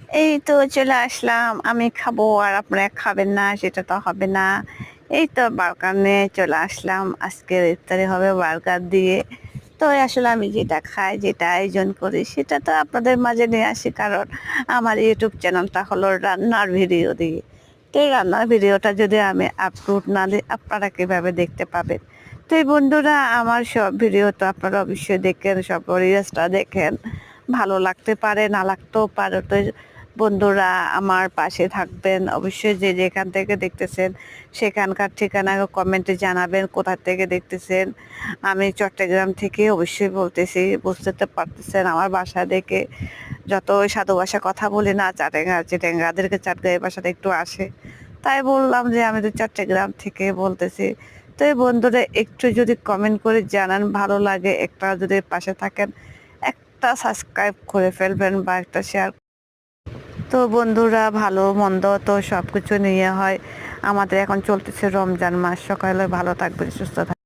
এই তো চলে আসলাম। আমি খাবো আর আপনারা খাবেন না সেটা তো হবে না। এই তো বার্গার নিয়ে চলে আসলাম। আজকের ইফতারি হবে বার্গার দিয়ে। তো আসলে আমি যেটা খাই, যেটা আয়োজন করি সেটা তো আপনাদের মাঝে নিয়ে আসি, কারণ আমার ইউটিউব চ্যানেলটা হলো রান্নার ভিডিও দিয়ে। তো এই রান্নার ভিডিওটা যদি আমি আপলোড না দিই আপনারা কীভাবে দেখতে পাবেন? তো এই বন্ধুরা, আমার সব ভিডিও তো আপনারা অবশ্যই দেখেন, সব রিলসটা দেখেন। ভালো লাগতে পারে, না লাগতেও পারে। তো বন্ধুরা, আমার পাশে থাকবেন অবশ্যই। যে যেখান থেকে দেখতেছেন সেখানকার ঠিকানা কমেন্টে জানাবেন কোথা থেকে দেখতেছেন। আমি চট্টগ্রাম থেকে অবশ্যই বলতেছি, বুঝতে তো পারতেছেন আমার বাসা দেখে। যত সাধু ভাষা কথা বলি না, চিটেঙ্গাদেরকে চাটগাঁয়ের ভাষাটা একটু আসে, তাই বললাম যে আমি তো চট্টগ্রাম থেকে বলতেছি। তো এই বন্ধুরা, একটু যদি কমেন্ট করে জানান ভালো লাগে, একটা যদি পাশে থাকেন, একটা সাবস্ক্রাইব করে ফেলবেন বা একটা শেয়ার। তো বন্ধুরা, ভালো মন্দ তো সব কিছু নিয়ে হয়। আমাদের এখন চলতেছে রমজান মাস। সকালে ভালো থাকবেন, সুস্থ থাকবেন।